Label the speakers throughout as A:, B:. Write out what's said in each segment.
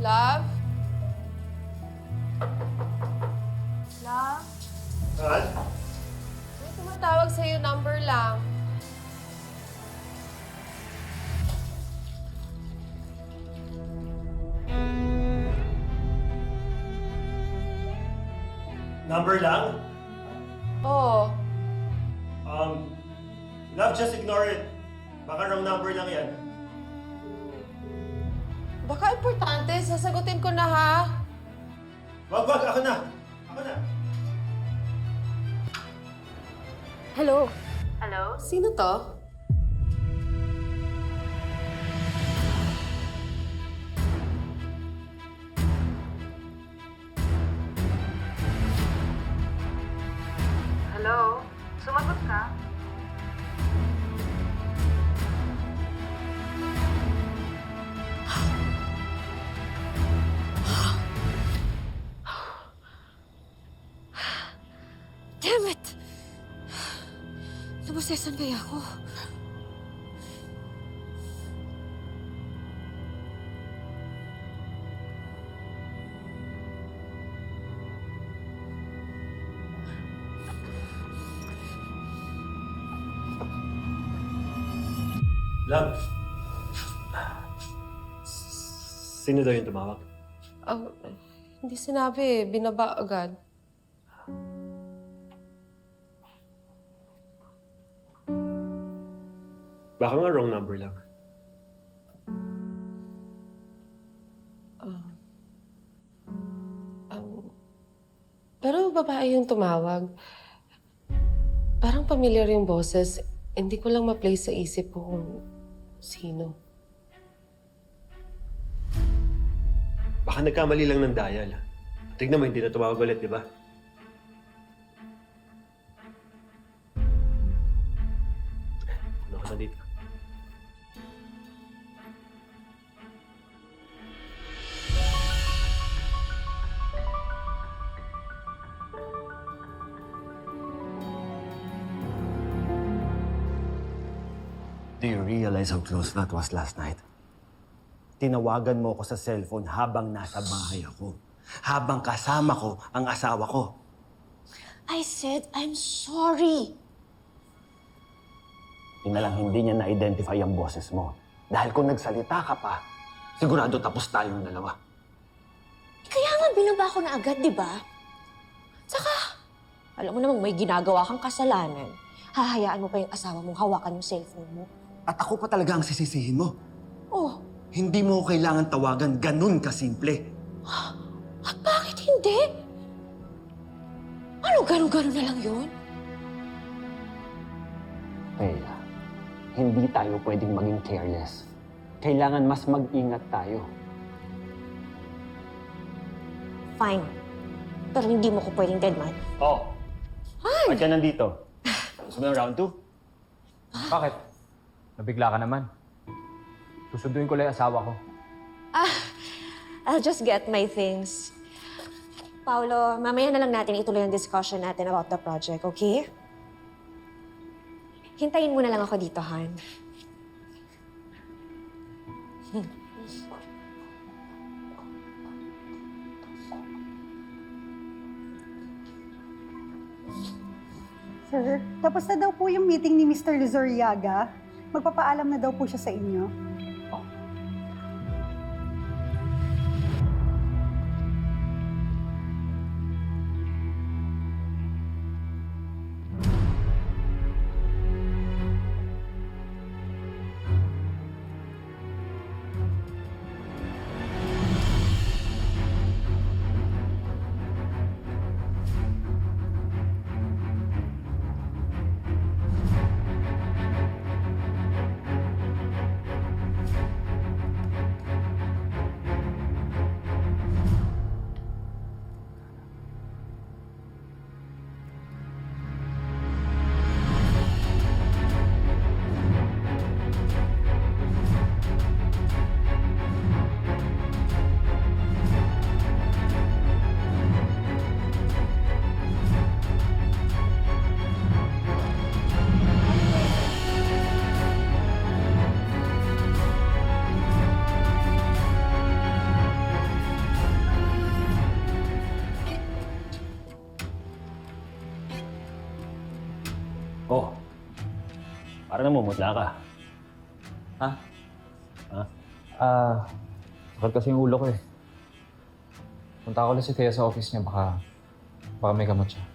A: Love? Love?
B: Mahal?
A: May tumatawag sa'yo, number lang.
B: Number lang?
A: Oo.
B: Love, just ignore it. Baka wrong number lang yan.
A: Baka importante. Sasagutin ko na, ha?
B: Wag, ako na. Ako na.
A: Hello? Hello? Sino to?
C: Hello? Sumagot ka?
A: Damn it! Nabusesan kaya ako?
B: Love. Sino daw yung tumawag?
A: Hindi sinabi. Binaba agad.
B: Baka nga wrong number lang.
A: Pero babae yung tumawag. Parang familiar yung boses. Hindi ko lang ma-place sa isip ko kung sino.
B: Baka nagkamali lang ng dial. Tignan mo, hindi na tumawag ulit, di ba? Ano ka na dito?
D: Do you realize how close that was last night? Tinawagan mo ko sa cellphone habang nasa bahay ako. Habang kasama ko ang asawa ko.
E: I said, I'm sorry.
D: Yun na lang hindi niya na-identify ang boses mo. Dahil kung nagsalita ka pa, sigurado tapos tayong dalawa.
E: Kaya nga binaba ko na agad, di ba? Saka, alam mo namang may ginagawa kang kasalanan. Hahayaan mo pa yung asawa mong hawakan yung cellphone mo.
D: At ako pa talaga ang sisisihin mo.
E: Oh,
D: Hindi mo ko kailangan tawagan ganun kasimple.
E: at bakit hindi? Ano, gano'n-gano'n na lang yun?
D: Kaya, hindi tayo pwedeng maging careless. Kailangan mas mag-ingat tayo.
E: Fine. Pero hindi mo ko pwedeng deadman.
D: Oh, ba't ka nandito? Gusto mo ng round 2?
F: Bakit? Nabigla ka naman. Susunduin ko lang yung asawa ko.
E: I'll just get my things. Paolo, mamaya na lang natin ituloy ang discussion natin about the project, okay? Hintayin mo na lang ako dito, Han.
G: Sir, tapos na daw po yung meeting ni Mr. Lizuriaga. Magpapaalam na daw po siya sa inyo.
D: Oh, para namumutla ka. Ha?
F: Sakit kasi yung ulo ko eh. Punta ko lang si Thea sa office niya, baka may gamot siya.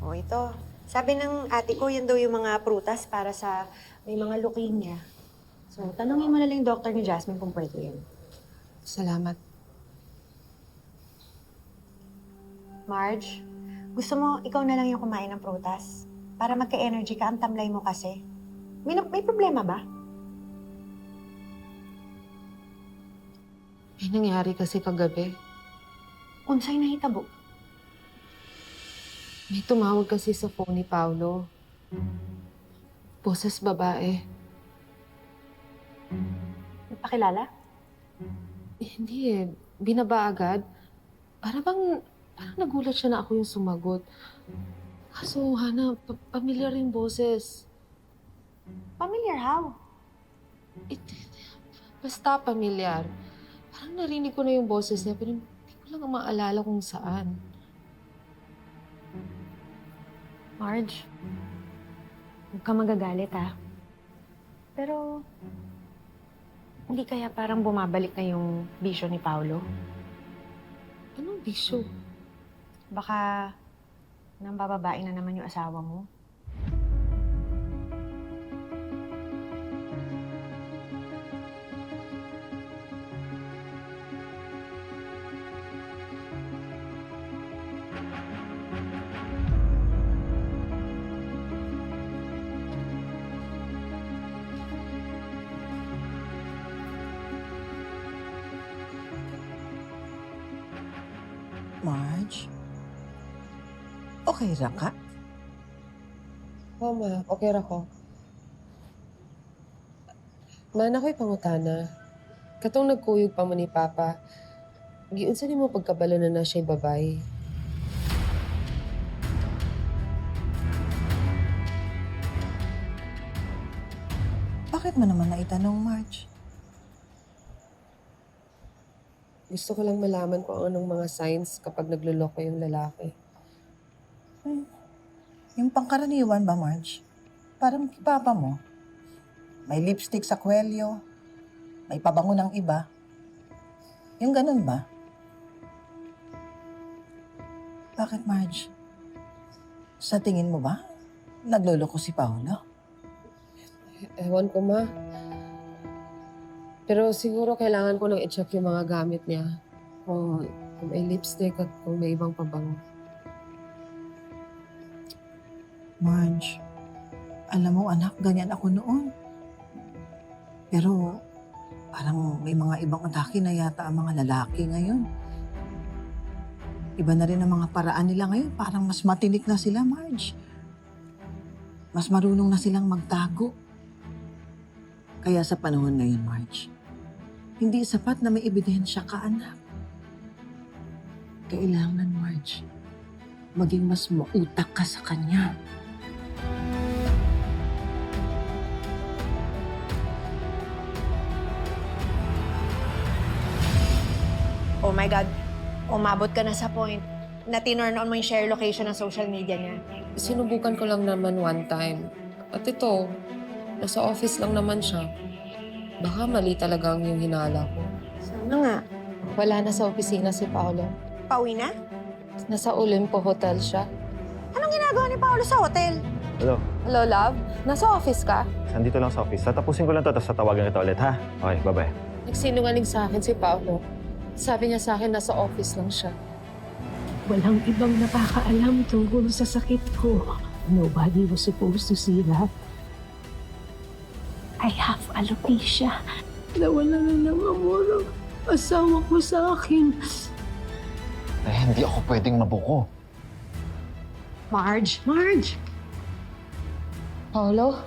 E: O ito, sabi ng ate ko, yan daw yung mga prutas para sa may mga leukemia. So, tanongin mo na lang yung doktor ni Jasmine kung pwede yun.
A: Salamat.
E: Marge, gusto mo ikaw na lang yung kumain ng prutas? Para magka-energy ka, ang tamlay mo kasi. May problema ba?
A: May nangyari kasi kagabi.
E: Unsay nahitabo?
A: May tumawag kasi sa phone ni Paolo. Boses babae.
E: Nagpakilala?
A: Hindi eh. Binaba agad. Parang nagulat siya na ako yung sumagot. Kaso, Hana, pamilyar yung boses.
E: Familiar how?
A: Basta pamilyar. Parang narinig ko na yung boses niya, pero hindi ko lang maalala kung saan.
E: Marge, huwag ka magagalit ha. Pero, hindi kaya parang bumabalik na yung bisyo ni Paolo?
A: Anong bisyo?
E: Baka nang bababae na naman yung asawa mo.
H: Marge? Okay ra ka?
A: Ma, okay ra ko. Man, ako'y pangutana. Katong nagkuyog pa mo ni Papa, giunsa ni mo pagkabalo na siya'y babae.
H: Bakit mo naman naitanong, Marge?
A: Gusto ko lang malaman kung anong mga signs kapag nagluloko yung lalaki.
H: Yung pangkaraniwan ba, Marge? Parang papa mo. May lipstick sa kwelyo. May pabango ng iba. Yung ganun ba? Bakit, Marge? Sa tingin mo ba, nagluloko si Paolo?
A: Ewan ko, Ma. Pero siguro kailangan ko nang i-check yung mga gamit niya. Kung may lipstick at kung may ibang pabango.
H: Marge, alam mo anak, ganyan ako noon. Pero parang may mga ibang atake na yata ang mga lalaki ngayon. Iba na rin ang mga paraan nila ngayon. Parang mas matinik na sila, Marge. Mas marunong na silang magtago. Kaya sa panahon ngayon, Marge, hindi sapat na may ebidensya ka, anak. Kailangan, Marge, maging mas mautak ka sa kanya.
E: Oh my God, umabot ka na sa point na tinurn on mo yung share location ng social media niya.
A: Sinubukan ko lang naman one time. At ito, nasa office lang naman siya. Baka mali talaga ang yung hinala ko.
E: Sana nga.
A: Wala na sa opisina si Paolo.
E: Pauwi na?
A: Nasa Olimpo Hotel siya.
E: Anong ginagawa ni Paolo sa hotel?
D: Hello,
A: Hello, love? Nasa office ka?
D: nandito lang sa office. Tatapusin ko lang to, tapos tatawagan kita ulit, ha? Okay, bye-bye.
A: Nagsinungaling sa akin si Paolo. Sabi niya sa akin nasa office lang siya.
I: Walang ibang nakakaalam tungkol sa sakit ko. Nobody was supposed to see that. I have alopecia. Nawala na ng amor asawa ko sa akin.
F: Eh, hindi ako pwedeng mabuko.
A: Marge?
I: Marge!
A: Paolo?